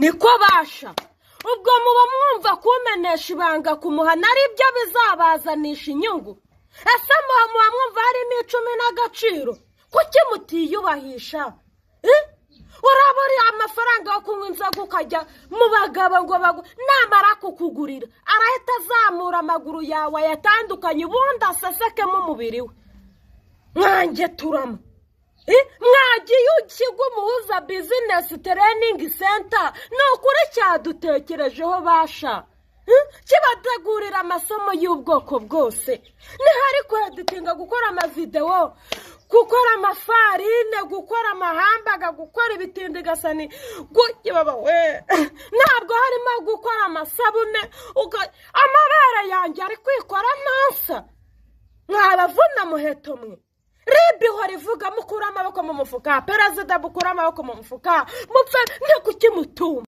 niko basha ubwo muba mwumva kumenesha ibanga kumuhana ari byo bizabazanisha inyungu ese muba mwumva harimo 10 n'agaciro kuki mutiyubahisha uraburi amafaranga yo kunywa inzoga ukajya mu bagabo ngo namara kukugurira arahita azamura amaguru yawe yatandukanye ubundi asesekemo umubiri we mwanjye turamo mwagiye ukigo muhuza business training center nukuri cyadutekerejeho basha kibategurira amasomo y'ubwoko bwose nihari kweditinga gukora amavideo gukora amafarine gukora amahambaga gukora ibitindigasani baba we ntabwo harimo gukora amasabune amabara yanjye ari kwikora nasa mwabavuna muheto mwe ribi horivuga mukura amaboko mu mufuka perezida mukura amaboko mu mufuka mupfe nte kuki mutuma